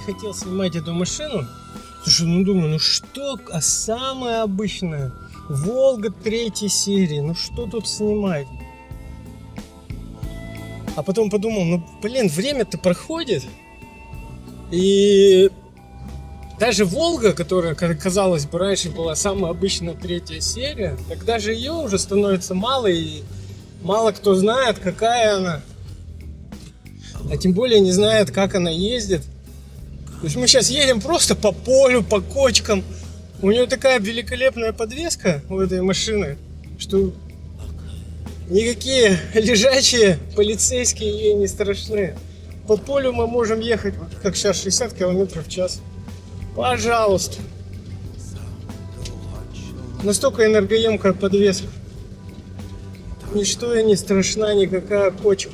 Хотел снимать эту машину. Слушай, ну думаю, ну что, самая обычная Волга 3 серии, ну что тут снимать? А потом подумал, ну блин, время-то проходит. И даже Волга, которая, казалось бы, раньше была самая обычная 3 серия, так даже ее уже становится мало, и мало кто знает, какая она. А тем более не знает, как она ездит. То есть мы сейчас едем просто по полю, по кочкам. У нее такая великолепная подвеска у этой машины, что никакие лежачие полицейские ей не страшны. По полю мы можем ехать, как сейчас, 60 км в час. Пожалуйста. Настолько энергоемкая подвеска. Ничто и не страшна, никакая кочка.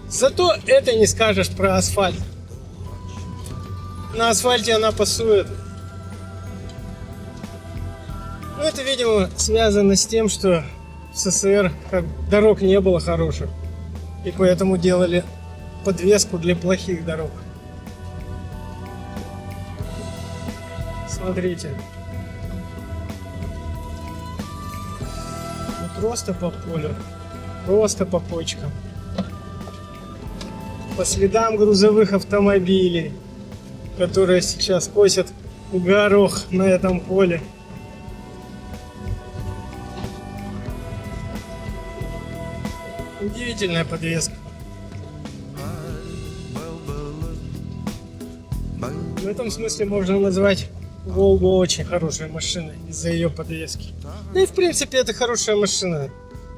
Зато это не скажешь про асфальт. На асфальте она пасует. Ну, это, видимо, связано с тем, что в СССР дорог не было хороших. И поэтому делали подвеску для плохих дорог. Смотрите. Ну, просто по полю. Просто по почкам. По следам грузовых автомобилей, которые сейчас косят горох на этом поле. Удивительная подвеска. В этом смысле можно назвать Волгу очень хорошей машиной из-за ее подвески. Да и в принципе это хорошая машина.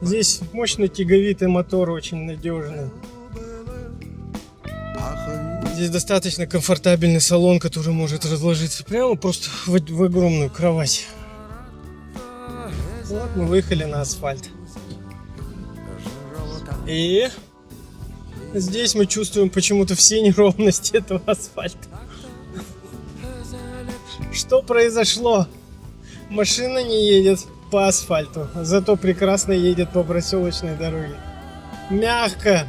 Здесь мощный тяговитый мотор, очень надежный. Здесь достаточно комфортабельный салон, который может разложиться прямо просто в огромную кровать. Вот мы выехали на асфальт. И здесь мы чувствуем почему-то все неровности этого асфальта. Что произошло? Машина не едет по асфальту, зато прекрасно едет по проселочной дороге. Мягко.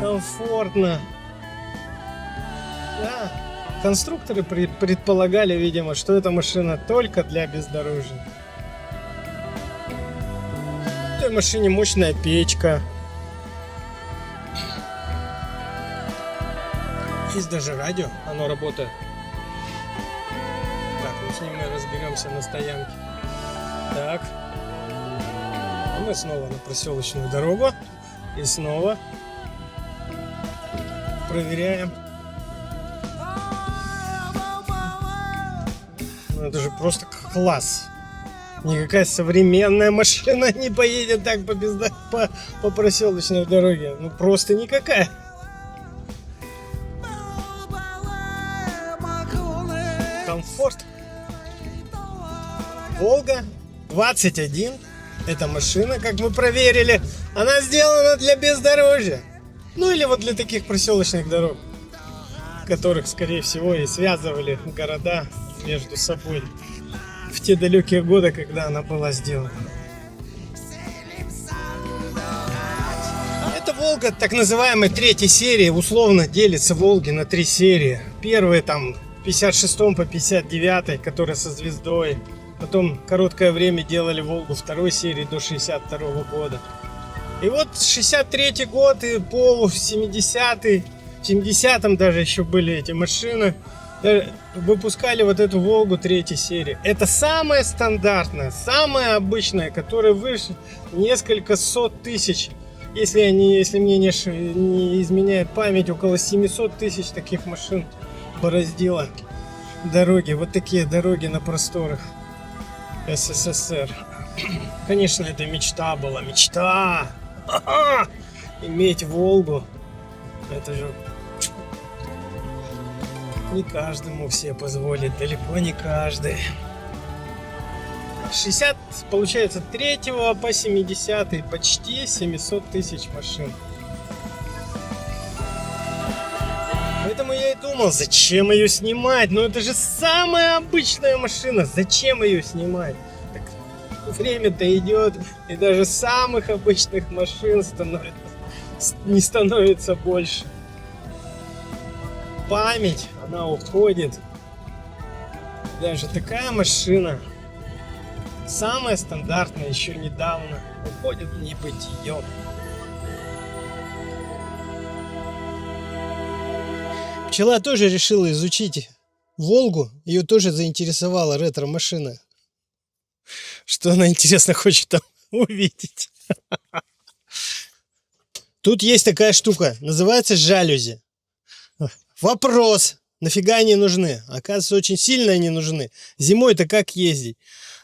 Комфортно. Да. Конструкторы предполагали, видимо, что эта машина только для бездорожья. В этой машине мощная печка. Есть даже радио, оно работает. Так, ну с ним мы разберемся на стоянке. Так. И мы снова на проселочную дорогу. И снова проверяем. Ну это же просто класс. Никакая современная машина не поедет так по проселочной дороге. Ну просто никакая. Комфорт. Волга 21. Эта машина, как мы проверили, она сделана для бездорожья. Ну или вот для таких проселочных дорог, которых, скорее всего, и связывали города между собой в те далекие годы, когда она была сделана. Это Волга так называемой 3 серии. Условно делится Волги на 3 серии. Первые там 56 по 59, которая со звездой. Потом короткое время делали Волгу 2 серии до 62 года. И вот 63 год и по 70-й, в 70-м даже еще были эти машины. Выпускали вот эту Волгу 3 серии. Это самая стандартная, самая обычная, которая выше несколько сот тысяч. Если мне не изменяет память, около 700 тысяч таких машин бороздило дороги. Вот такие дороги на просторах СССР. Конечно, это мечта была. Мечта! Иметь Волгу. Это же не каждому все позволит. Далеко не каждый. 60, получается, 3 по 70 почти 700 тысяч машин. Поэтому я и думал, зачем ее снимать? Ну это же самая обычная машина, зачем ее снимать? Так время-то идет, и даже самых обычных машин не становится больше. Память, она уходит. Даже такая машина, самая стандартная, еще недавно уходит в небытие. Пчела тоже решила изучить Волгу. Ее тоже заинтересовала ретро-машина. Что она, интересно, хочет там увидеть. Тут есть такая штука, называется жалюзи. Вопрос, нафига они нужны? Оказывается, очень сильно они нужны. Зимой-то как ездить?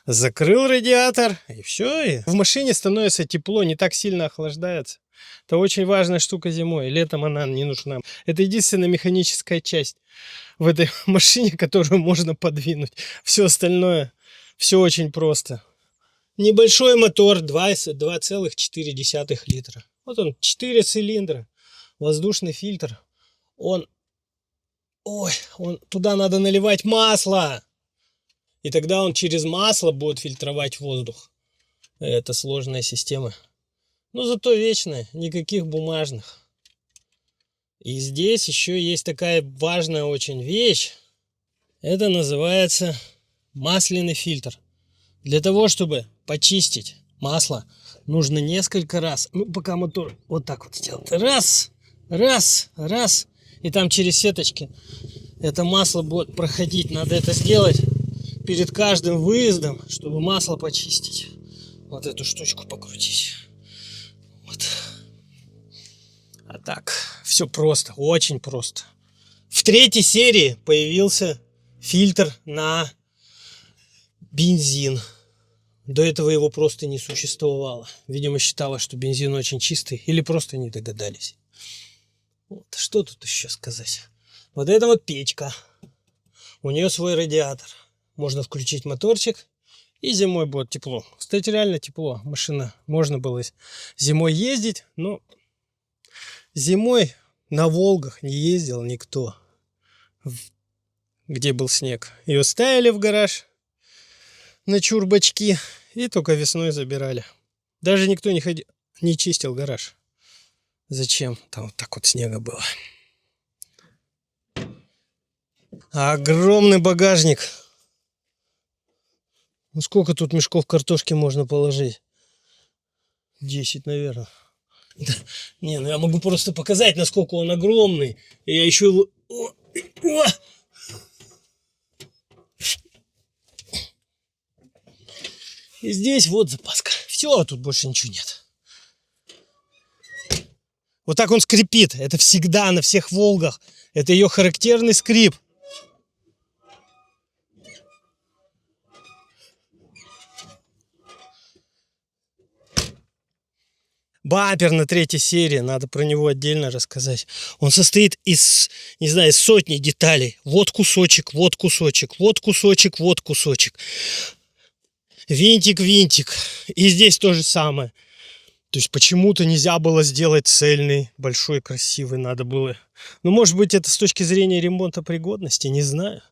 Закрыл радиатор, и все. И в машине становится тепло, не так сильно охлаждается. Это очень важная штука зимой. Летом она не нужна. Это единственная механическая часть в этой машине, которую можно подвинуть. Все остальное, все очень просто. Небольшой мотор, 2,4 литра. Вот он, 4 цилиндра, воздушный фильтр. Туда надо наливать масло. И тогда он через масло будет фильтровать воздух. Это сложная система. Но зато вечная, никаких бумажных. И здесь еще есть такая важная очень вещь. Это называется масляный фильтр. Для того, чтобы почистить масло, нужно несколько раз. Ну, пока мотор вот так вот сделать. Раз, раз, раз. И там через сеточки это масло будет проходить. Надо это сделать перед каждым выездом, чтобы масло почистить. Вот эту штучку покрутить. Вот. А так, все просто, очень просто. В 3-й серии появился фильтр на бензин. До этого его просто не существовало. Видимо, считалось, что бензин очень чистый, или просто не догадались. Вот. Что тут еще сказать? Вот это вот печка. У нее свой радиатор. Можно включить моторчик, и зимой будет тепло. Кстати, реально тепло. Машина, можно было зимой ездить, но зимой на Волгах не ездил никто, где был снег. Ее ставили в гараж на чурбачки и только весной забирали. Даже никто не чистил гараж. Зачем? Там вот так вот снега было. Огромный багажник. Ну сколько тут мешков картошки можно положить? 10, наверное. Не, ну я могу просто показать, насколько он огромный. И я еще его... И здесь вот запаска. Все, тут больше ничего нет. Вот так он скрипит. Это всегда на всех Волгах. Это ее характерный скрип. Бампер на 3-й серии, надо про него отдельно рассказать. Он состоит из, не знаю, сотни деталей. Вот кусочек, вот кусочек, вот кусочек, вот кусочек. Винтик, винтик. И здесь то же самое. То есть почему-то нельзя было сделать цельный, большой, красивый. Надо было... Ну, может быть, это с точки зрения ремонта пригодности, не знаю.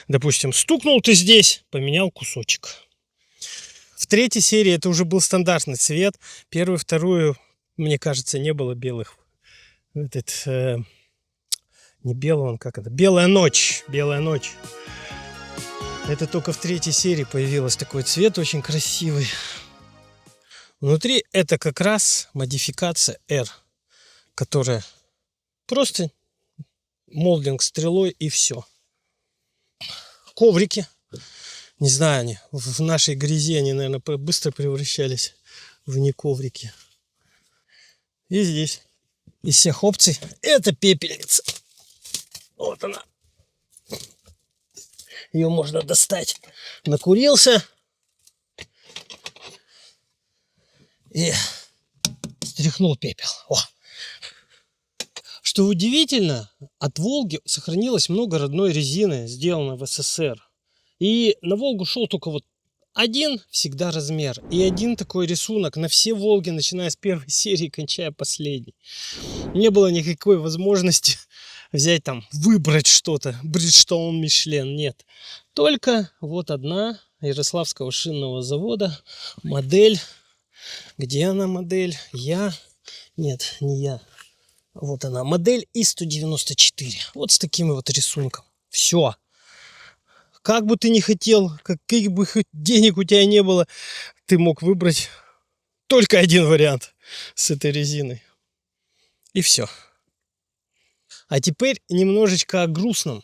Допустим, стукнул ты здесь, поменял кусочек. В 3-й серии это уже был стандартный цвет. 1-ю, 2-ю, мне кажется, не было белых. Не белый он, как это? Белая ночь. Белая ночь. Это только в 3-й серии появился такой цвет очень красивый. Внутри это как раз модификация R, которая просто молдинг стрелой и все. Коврики. Не знаю, они в нашей грязи, они, наверное, быстро превращались в не коврики. И здесь из всех опций это пепельница. Вот она. Ее можно достать. Накурился. И стряхнул пепел. О. Что удивительно, от Волги сохранилось много родной резины, сделанной в СССР. И на Волгу шел только вот один всегда размер и один такой рисунок на все Волги, начиная с первой серии, кончая последней. Не было никакой возможности взять там, выбрать что-то, Bridgestone, Michelin, нет. Только вот одна Ярославского шинного завода модель. Где она модель? Нет, не я. Вот она, модель И-194. Вот с таким вот рисунком. Все. Как бы ты ни хотел, каких бы денег у тебя не было, ты мог выбрать только один вариант с этой резиной. И все. А теперь немножечко о грустном.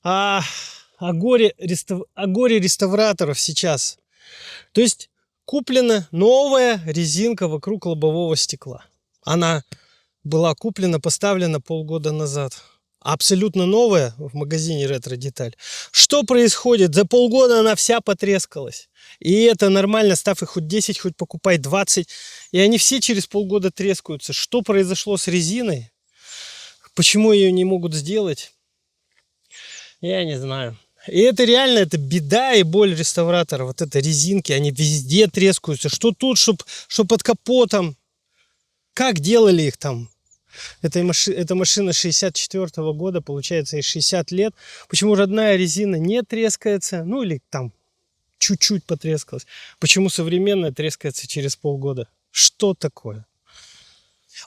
О горе реставраторов сейчас. То есть куплена новая резинка вокруг лобового стекла. Она была куплена, поставлена полгода назад. Абсолютно новая в магазине ретро-деталь. Что происходит? За полгода она вся потрескалась. И это нормально, став их хоть 10, хоть покупай 20. И они все через полгода трескаются. Что произошло с резиной? Почему ее не могут сделать? Я не знаю. И это реально, это беда и боль реставратора. Вот это резинки, они везде трескаются. Что тут, что под капотом. Как делали их там? Эта машина 64-го года, получается, и 60 лет. Почему родная резина не трескается? Ну, или там чуть-чуть потрескалась. Почему современная трескается через полгода? Что такое?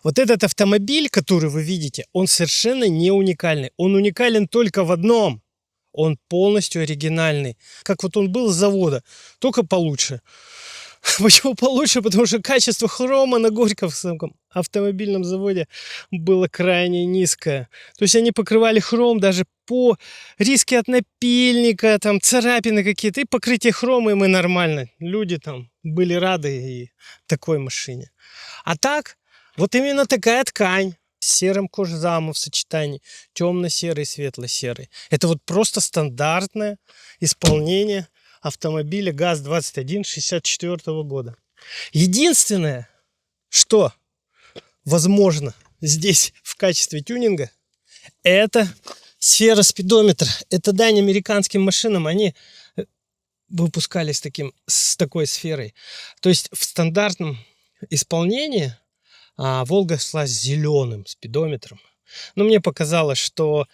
Вот этот автомобиль, который вы видите, он совершенно не уникальный. Он уникален только в одном. Он полностью оригинальный. Как вот он был с завода, только получше. Почему получше? Потому что качество хрома на Горьковском автомобильном заводе было крайне низкое. То есть они покрывали хром даже по риске от напильника, там царапины какие-то, и покрытие хромом, и нормально. Люди там были рады и такой машине. А так, вот именно такая ткань с серым кожзамом в сочетании темно-серый, светло-серый. Это вот просто стандартное исполнение автомобиля ГАЗ-21 64 года. Единственное, что возможно здесь в качестве тюнинга, это сфера спидометра. Это дань американским машинам. Они выпускались с такой сферой. То есть в стандартном исполнении Волга шла с зеленым спидометром. Но мне показалось, что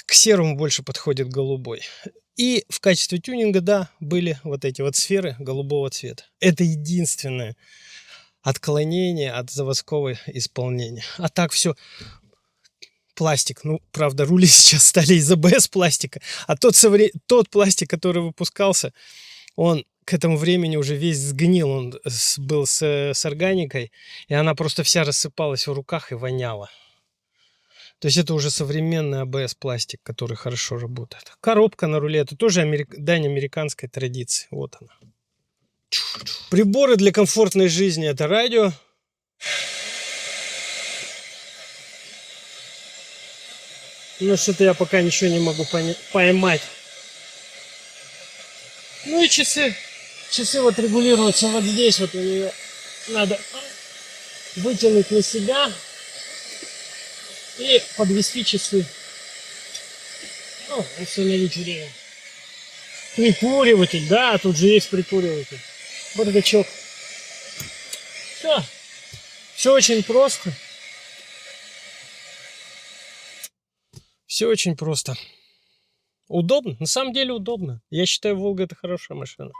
к серому больше подходит голубой. И в качестве тюнинга, да, были вот эти вот сферы голубого цвета. Это единственное отклонение от заводского исполнения. А так все пластик. Ну, правда, рули сейчас стали из АБС пластика. А тот пластик, который выпускался, он к этому времени уже весь сгнил. Он был с органикой, и она просто вся рассыпалась в руках и воняла. То есть это уже современный АБС пластик, который хорошо работает. Коробка на руле, это тоже дань американской традиции. Вот она. Приборы для комфортной жизни. Это радио. Но что-то я пока ничего не могу поймать. Ну и часы. Часы вот регулируются вот здесь. Вот ее надо вытянуть на себя и подвести часы. Ну, установить время. Прикуриватель, да, тут же есть прикуриватель. Бардачок. Все. Все очень просто. Все очень просто. Удобно. На самом деле удобно. Я считаю, Волга — это хорошая машина.